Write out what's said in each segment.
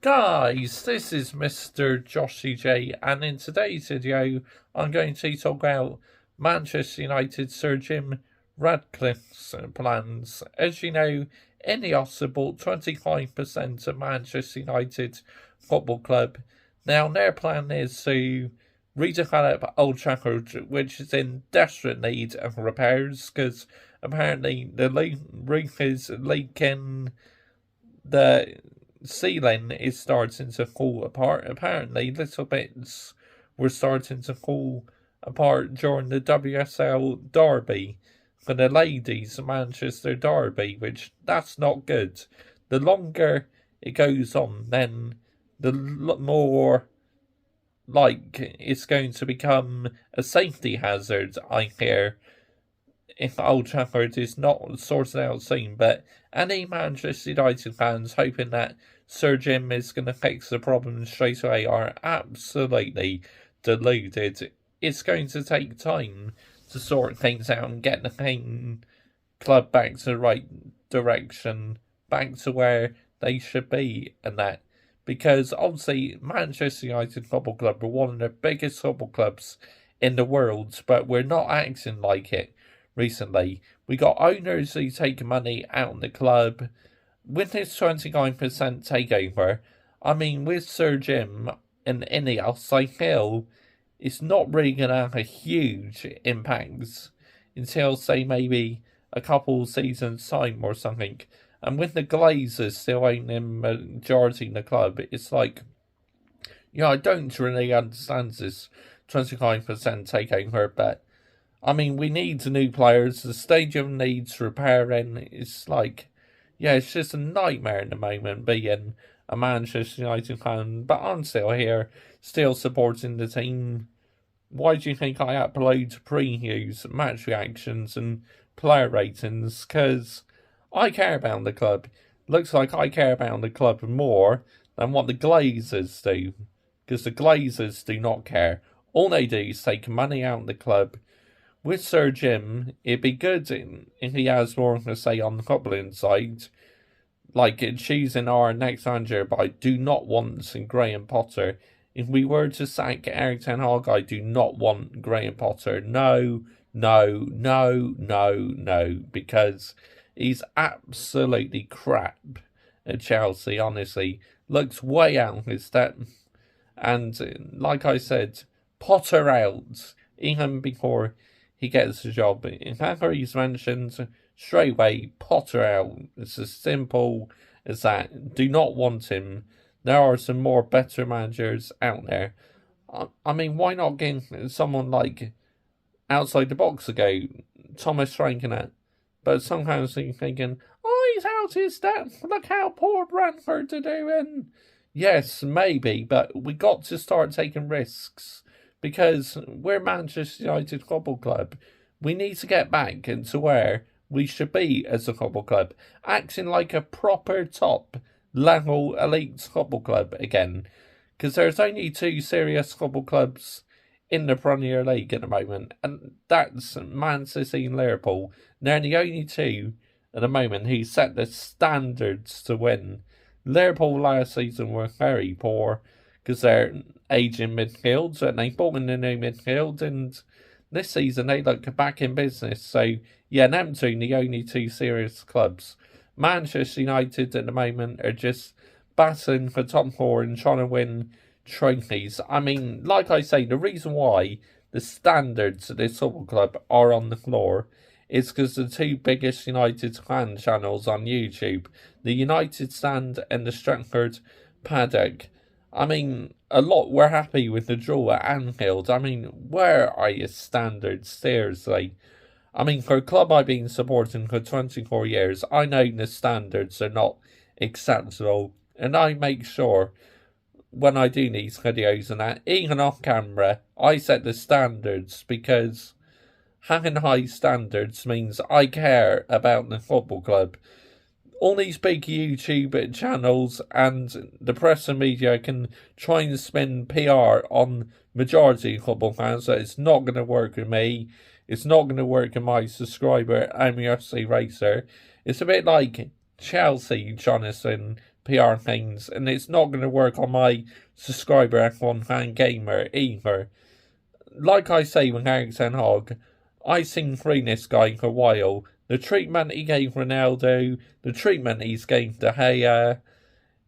Guys, this is Mr. Joshy J, and in today's video, I'm going to talk about Manchester United Sir Jim Ratcliffe's plans. As you know, INEOS have bought 25% of Manchester United Football Club. Now, their plan is to redevelop Old Trafford, which is in desperate need of repairs, because apparently the roof is leaking, the ceiling is starting to fall apart. Apparently, little bits were starting to fall apart during the WSL Derby for the ladies' Manchester Derby, which that's not good. The longer it goes on, then the more like it's going to become a safety hazard, I hear, if Old Trafford is not sorted out soon. But any Manchester United fans hoping that Sir Jim is going to fix the problem straight away are absolutely deluded. It's going to take time to sort things out and get the club back to the right direction, back to where they should be, and that. Because obviously, Manchester United Football Club are one of the biggest football clubs in the world, but we're not acting like it recently. We got owners who take money out of the club. With this 29% takeover, I mean, with Sir Jim and INEOS, I feel it's not really going to have a huge impact until, say, maybe a couple seasons' time or something. And with the Glazers still owning majority in the club, it's like, I don't really understand this 25% takeover, but I mean, we need new players. The stadium needs repairing. It's like, it's just a nightmare at the moment being a Manchester United fan. But I'm still here, still supporting the team. Why do you think I upload previews, match reactions, and player ratings? Because I care about the club. Looks like I care about the club more than what the Glazers do. Because the Glazers do not care. All they do is take money out of the club. With Sir Jim, it'd be good if he has more to say on the footballing side, like choosing our next manager, but I do not want Graham Potter. If we were to sack Eric Ten Hag, I do not want Graham Potter. No, no, no, no, no, because he's absolutely crap at Chelsea, honestly. Looks way out of his depth. And like I said, Potter out, even before he gets the job. If ever he's mentioned, straight away, Potter out. It's as simple as that. Do not want him. There are some more better managers out there. I mean, why not get someone like outside the box ago, Thomas Frankenat? But sometimes I'm thinking, he's out his depth. Look how poor Brentford are doing. Yes, maybe, but we got to start taking risks. Because we're Manchester United Football Club. We need to get back into where we should be as a football club. Acting like a proper top level elite football club again. Because there's only two serious football clubs in the Premier League at the moment. And that's Man City and Liverpool. They're the only two at the moment who set the standards to win. Liverpool last season were very poor, because they're aging midfield, and they bought in the new midfield, and this season they look back in business. So, them two, the only two serious clubs. Manchester United at the moment are just battling for top four and trying to win trophies. I mean, like I say, the reason why the standards of this football club are on the floor is because the two biggest United fan channels on YouTube, the United Stand and the Stratford Paddock. I mean, a lot were happy with the draw at Anfield. I mean, where are your standards, seriously? I mean, for a club I've been supporting for 24 years, I know the standards are not acceptable. And I make sure, when I do these videos and that, even off camera, I set the standards, because having high standards means I care about the football club. All these big YouTube channels and the press and media can try and spin PR on majority of football fans, so it's not going to work with me. It's not going to work with my subscriber, INEOS Racer. It's a bit like Chelsea, Jonathan PR things, and it's not going to work on my subscriber F1 fan gamer either. Like I say with Eric Ten Hag, I've seen through this guy for a while. The treatment he gave Ronaldo, the treatment he's gave De Gea,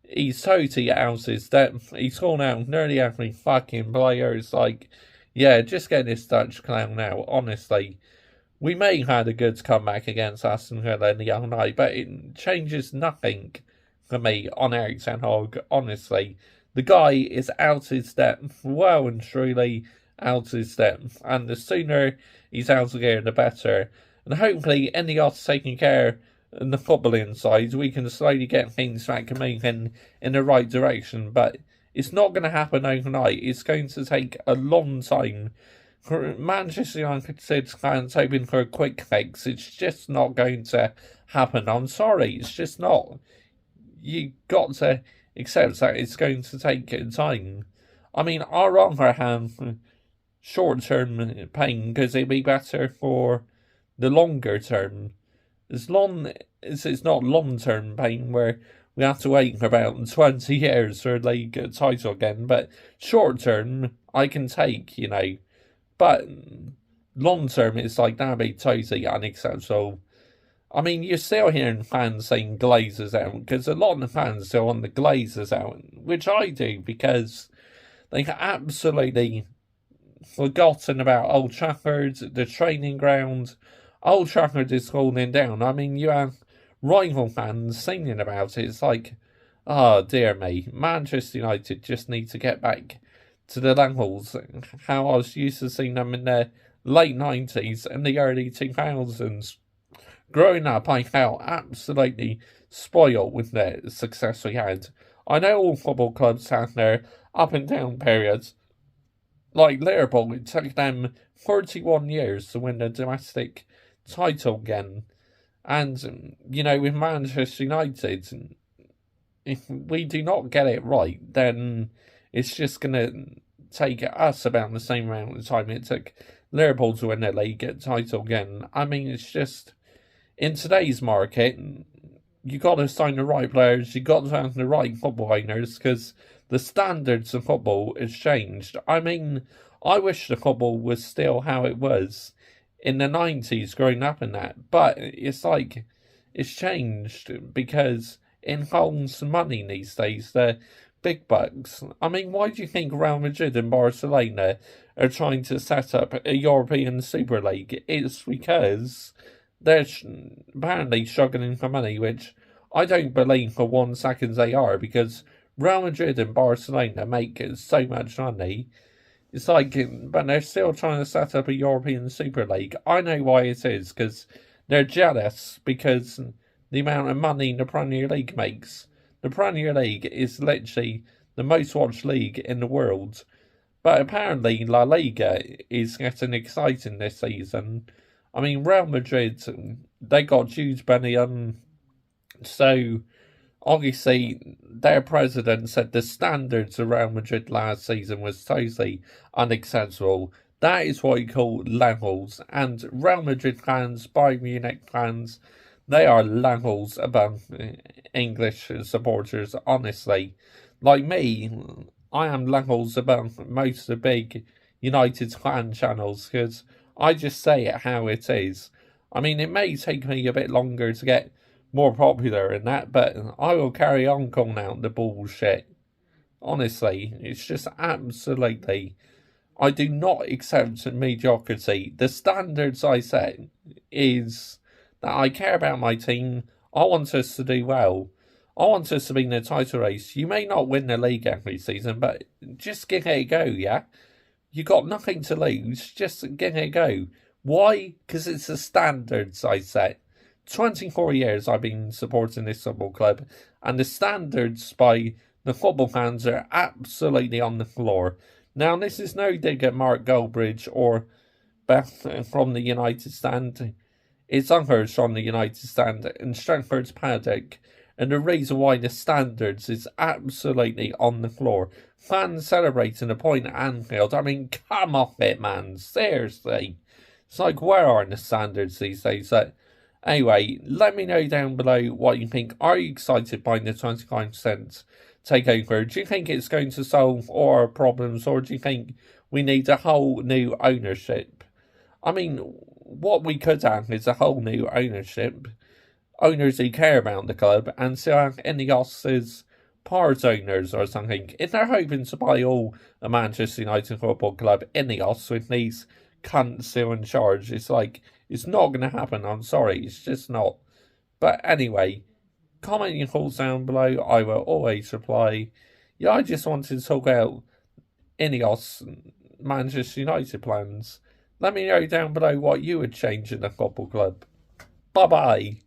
he's totally out his depth. He's gone out nearly every fucking player. It's like, yeah, just get this Dutch clown out, honestly. We may have had a good comeback against Aston Villa the other night, but it changes nothing for me on Eric Ten Hag, honestly. The guy is out his depth, well and truly out his depth, and the sooner he's out again, the better. And hopefully, INEOS taking care of the footballing side, we can slowly get things back moving in the right direction, but it's not going to happen overnight. It's going to take a long time. Manchester United fans hoping for a quick fix. It's just not going to happen. I'm sorry, it's just not. You got to accept that it's going to take time. I mean, I'd rather have short-term pain because it'd be better for the longer term. As long as it's not long-term pain where we have to wait for about 20 years for a league title again, but short-term I can take, But long-term it's like that'd be totally unacceptable. I mean, you're still hearing fans saying Glazers out, because a lot of the fans still want the Glazers out, which I do, because they've absolutely forgotten about Old Trafford, the training ground. Old Trafford is falling down. I mean, you have rival fans singing about it. It's like, oh dear me, Manchester United just need to get back to the levels how I was used to seeing them in the late 90s and the early 2000s. Growing up, I felt absolutely spoiled with the success we had. I know all football clubs have their up and down periods. Like Liverpool, it took them 31 years to win the domestic title again. And, with Manchester United, if we do not get it right, then it's just going to take us about the same amount of time it took Liverpool to win the league title again. I mean, it's just, in today's market, you got to sign the right players, you got to have the right football owners, because the standards of football has changed. I mean, I wish the football was still how it was in the 90s growing up in that, but it's like, it's changed because it involves money these days, the big bucks. I mean, why do you think Real Madrid and Barcelona are trying to set up a European Super League? It's because they're apparently struggling for money, which I don't believe for 1 second they are, because Real Madrid and Barcelona make so much money. It's like, but they're still trying to set up a European Super League. I know why it is, because they're jealous, because the amount of money the Premier League makes. The Premier League is literally the most watched league in the world. But apparently La Liga is getting exciting this season. I mean, Real Madrid, they got Jude Bellingham, so obviously their president said the standards of Real Madrid last season was totally unacceptable. That is what you call levels, and Real Madrid fans, Bayern Munich fans, they are levels above English supporters, honestly. Like me, I am levels above most of the big United fan channels, because I just say it how it is. I mean, it may take me a bit longer to get more popular in that, but I will carry on calling out the bullshit. Honestly, it's just absolutely, I do not accept mediocrity. The standards I set is that I care about my team. I want us to do well. I want us to be in the title race. You may not win the league every season, but just give it a go, yeah? You got nothing to lose, just give it a go. Why? Because it's the standards I set. 24 years I've been supporting this football club, and the standards by the football fans are absolutely on the floor. Now, this is no dig at Mark Goldbridge or Beth from the United Stand. It's Unhurst from the United Stand and Stratford's Paddock, and the reason why the standards is absolutely on the floor. Fans celebrating a point at Anfield. I mean, come off it, man. Seriously. It's like, where are the standards these days? Anyway, let me know down below what you think. Are you excited by the 29% takeover? Do you think it's going to solve all our problems, or do you think we need a whole new ownership? I mean, what we could have is a whole new ownership. Owners who care about the club, and so have INEOS part owners or something. If they're hoping to buy all a Manchester United Football Club, INEOS, with these cunts still in charge, it's like, it's not going to happen. I'm sorry, it's just not. But anyway, comment your thoughts down below. I will always reply. Yeah, I just wanted to talk about INEOS Manchester United plans. Let me know down below what you would change in the football club. Bye bye.